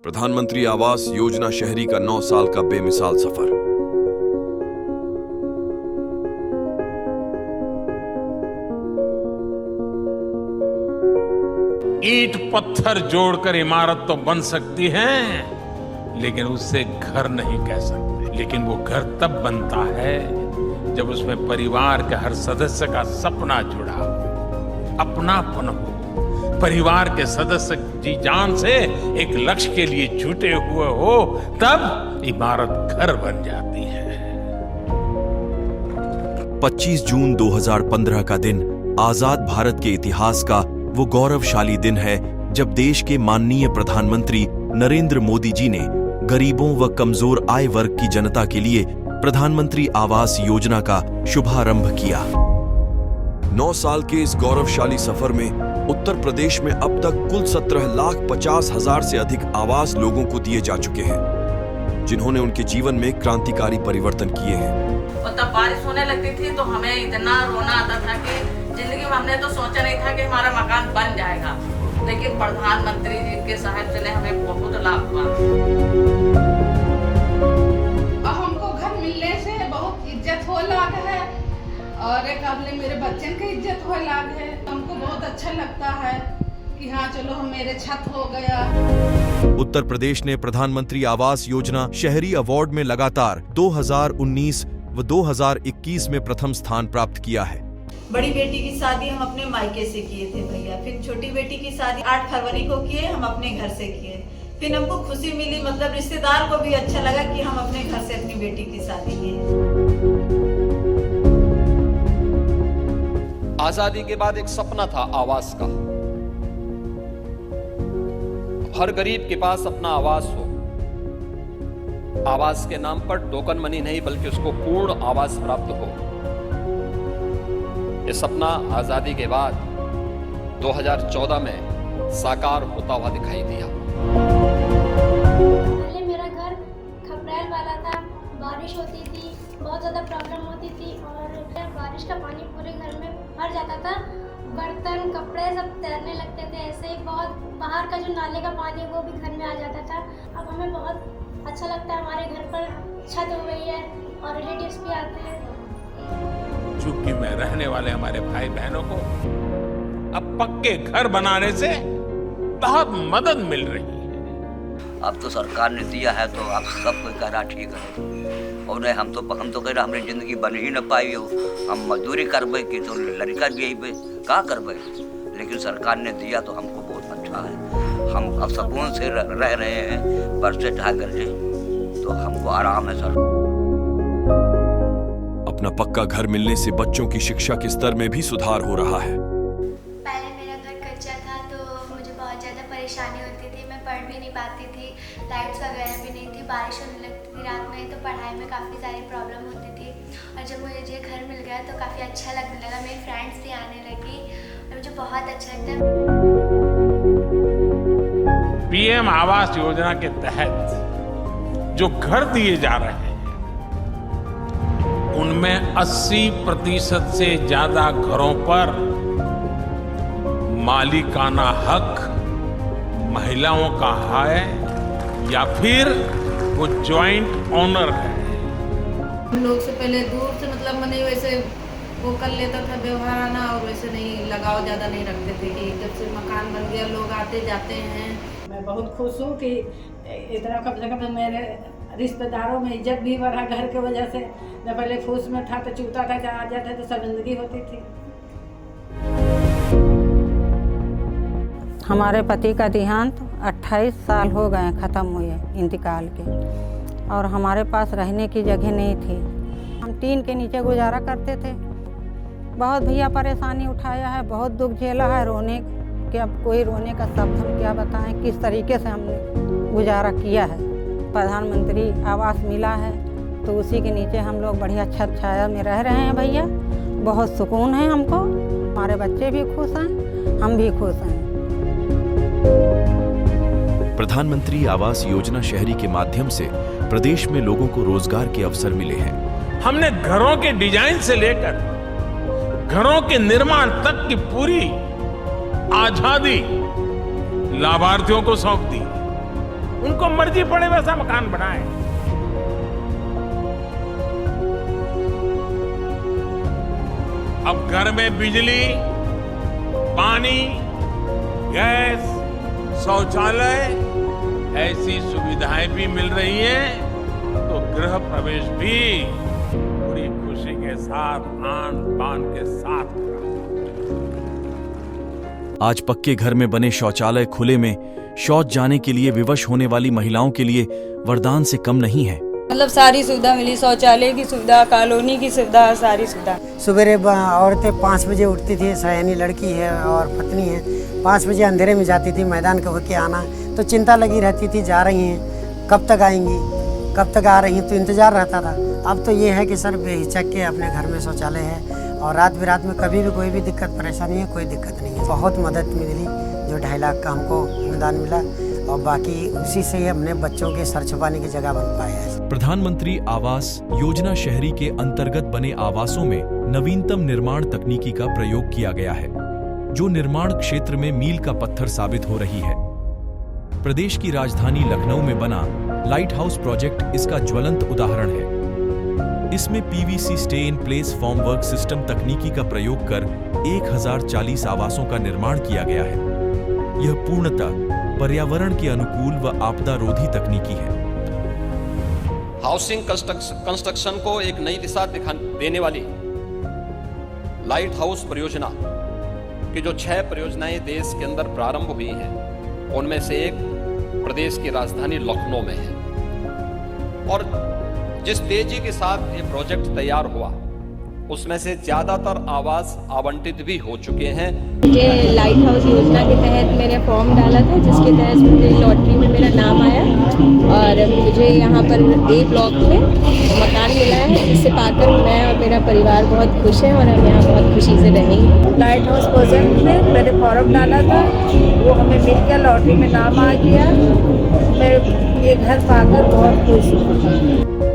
प्रधानमंत्री आवास योजना शहरी का 9 साल का बेमिसाल सफर। ईंट पत्थर जोड़कर इमारत तो बन सकती है, लेकिन उससे घर नहीं कह सकते। लेकिन वो घर तब बनता है जब उसमें परिवार के हर सदस्य का सपना जुड़ा हो, अपनापन हो, परिवार के सदस्य जी जान से एक लक्ष्य के लिए जुटे हुए हो, तब इमारत घर बन जाती है। 25 जून 2015 का दिन आजाद भारत के इतिहास का वो गौरवशाली दिन है जब देश के माननीय प्रधानमंत्री नरेंद्र मोदी जी ने गरीबों व कमजोर आय वर्ग की जनता के लिए प्रधानमंत्री आवास योजना का शुभारंभ किया। 9 साल के इस गौरवशाली सफर में उत्तर प्रदेश में अब तक कुल 17,50,000 से अधिक आवास लोगों को दिए जा चुके हैं, जिन्होंने उनके जीवन में क्रांतिकारी परिवर्तन किए हैं। और तब बारिश होने लगती थी तो हमें इतना रोना आता था कि जिंदगी में हमने तो सोचा नहीं था कि हमारा मकान बन जाएगा, लेकिन प्रधानमंत्री जी के सहायता से हमें बहुत लाभ हुआ। हमको घर मिलने से बहुत इज्जत हो लाग है और एक अपने मेरे बच्चन की इज्जत हो लाग है। हमको बहुत अच्छा लगता है कि हाँ चलो हम मेरे छत हो गया। उत्तर प्रदेश ने प्रधानमंत्री आवास योजना शहरी अवार्ड में लगातार 2019 व 2021 में प्रथम स्थान प्राप्त किया है। बड़ी बेटी की शादी हम अपने मायके से किए थे भैया, फिर छोटी बेटी की शादी 8 फरवरी को किए, हम अपने घर से किए। फिर हमको खुशी मिली, मतलब रिश्तेदार को भी अच्छा लगा कि हम अपने घर से अपनी बेटी की शादी किए। आजादी के बाद एक सपना था आवास का, हर गरीब के पास अपना आवास हो। आवास के नाम पर टोकन मनी नहीं, बल्कि उसको पूर्ण आवास प्राप्त हो। ये सपना आजादी के बाद 2014 में साकार होता हुआ दिखाई दिया। पहले मेरा घर खपरेल वाला था, बारिश होती थी, बहुत ज़्यादा प्रॉब्लम होती थी और बारिश का पानी पूरे घर में भर जाता था, बर्तन कपड़े सब तैरने लगते थे। ऐसे ही बहुत बाहर का जो नाले का पानी वो भी घर में आ जाता था। अब हमें बहुत अच्छा लगता है, हमारे घर पर छत हो गई है और रिलेटिव्स भी आते हैं। झुग्गी में रहने वाले हमारे भाई बहनों को अब पक्के घर बनाने से बहुत मदद मिल रही है। अब तो सरकार ने दिया है तो आप सब कोई कह रहा ठीक है, और नहीं हम तो कह रहा हमारी जिंदगी बन ही न पाई हो, हम मजदूरी करबे कि तो लड़का भी का करबे, लेकिन सरकार ने दिया तो हमको बहुत अच्छा है। हम अब सुकून से रह रहे हैं, पर से ढाई कर तो हमको आराम है सर। अपना पक्का घर मिलने से बच्चों की शिक्षा के स्तर में भी सुधार हो रहा है। पहले मेरा घर कच्चा था तो मुझे बहुत ज़्यादा परेशानी होती थी, मैं पढ़ भी नहीं पाती थी, लाइट्स वगैरह भी नहीं थी, बारिश होने लगती थी रात में तो पढ़ाई में काफ़ी सारी प्रॉब्लम होती थी। और जब मुझे घर मिल गया तो काफ़ी अच्छा लगने लगा, मेरी फ्रेंड्स भी आने लगी और मुझे बहुत अच्छा लगता है। पीएम आवास योजना के तहत जो घर दिए जा रहे हैं उनमें 80% से ज्यादा घरों पर मालिकाना हक महिलाओं का है या फिर वो जॉइंट ओनर है। लोग से पहले दूर से मतलब मने वैसे वो कर लेता था व्यवहार आना, और वैसे नहीं लगाव ज़्यादा नहीं रखते थे कि जब से मकान बन गया लोग आते जाते हैं। मैं बहुत खुश हूँ कि इतना कम से कम मेरे रिश्तेदारों में इज्जत भी बढ़ा घर की वजह से। जब पहले फूस में था तो चूता था, आ जाता तो शर्मिंदगी होती थी। हमारे पति का देहांत 28 साल हो गए ख़त्म हुए इंतकाल के, और हमारे पास रहने की जगह नहीं थी। हम टीन के नीचे गुजारा करते थे। बहुत भैया परेशानी उठाया है, बहुत दुख झेला है, रोने के अब कोई रोने का शब्द हम क्या बताएं, किस तरीके से हमने गुजारा किया है। प्रधानमंत्री आवास मिला है तो उसी के नीचे हम लोग बढ़िया छत छाया में रह रहे हैं भैया, बहुत सुकून है हमको। हमारे बच्चे भी खुश हैं, हम भी खुश हैं। प्रधानमंत्री आवास योजना शहरी के माध्यम से प्रदेश में लोगों को रोजगार के अवसर मिले हैं। हमने घरों के डिजाइन से लेकर घरों के निर्माण तक की पूरी आजादी लाभार्थियों को सौंप दी। उनको मर्जी पड़े वैसा मकान बनाए। अब घर में बिजली, पानी, गैस, शौचालय ऐसी सुविधाएं भी मिल रही हैं, तो गृह प्रवेश भी पूरी खुशी के साथ, आन बान के साथ। आज पक्के घर में बने शौचालय खुले में शौच जाने के लिए विवश होने वाली महिलाओं के लिए वरदान से कम नहीं है। मतलब सारी सुविधा मिली, शौचालय की सुविधा, कॉलोनी की सुविधा, सारी सुविधा। सुबह औरतें 5 बजे उठती थी, सयानी लड़की है और पत्नी है, 5 बजे अंधेरे में जाती थी मैदान का होके आना, तो चिंता लगी रहती थी, जा रही हैं कब तक आएंगी, कब तक आ रही हैं, तो इंतज़ार रहता था। अब तो ये है कि सर बेहिचक के अपने घर में शौचालय है और रात बिरात में कभी भी कोई भी दिक्कत परेशानी है, कोई दिक्कत नहीं है। बहुत मदद मिली, जो 2.5 लाख का हमको अनुदान मिला और बाकी उसी से हमने बच्चों के सर छुपाने की जगह बन पाया है। प्रधानमंत्री आवास योजना शहरी के अंतर्गत बने आवासों में नवीनतम निर्माण तकनीकी का प्रयोग किया गया है, जो निर्माण क्षेत्र में मील का पत्थर साबित हो रही है। प्रदेश की राजधानी लखनऊ में बना लाइट हाउस प्रोजेक्ट इसका ज्वलंत उदाहरण है। इसमें PVC stay in place formwork system तकनीकी का प्रयोग कर 1040 आवासों का निर्माण किया गया है। यह पूर्णतः पर्यावरण के अनुकूल व आपदा रोधी तकनीकी है। हाउसिंग कंस्ट्रक्शन को एक नई दिशा देने वाली लाइट हाउस परियोजना की जो 6 परियोजनाएं देश के अंदर प्रारंभ हुई हैं, उनमें से एक प्रदेश की राजधानी लखनऊ में है। और जिस तेजी के साथ ये प्रोजेक्ट तैयार हुआ, उसमें से ज्यादातर आवास आवंटित भी हो चुके हैं। मुझे लाइट हाउस योजना के तहत मैंने फॉर्म डाला था, जिसके तहत मुझे लॉटरी में मेरा नाम आया और मुझे यहाँ पर A ब्लॉक में मकान मिला है, जिससे पाकर मैं और मेरा परिवार बहुत खुश है और हम यहाँ बहुत खुशी से रहेंगे। लाइट हाउस प्रोजेक्ट में मैंने फॉर्म डाला था, वो हमें मिल गया, लॉटरी में नाम आ गया। मैं ये घर पाकर बहुत खुश हूँ।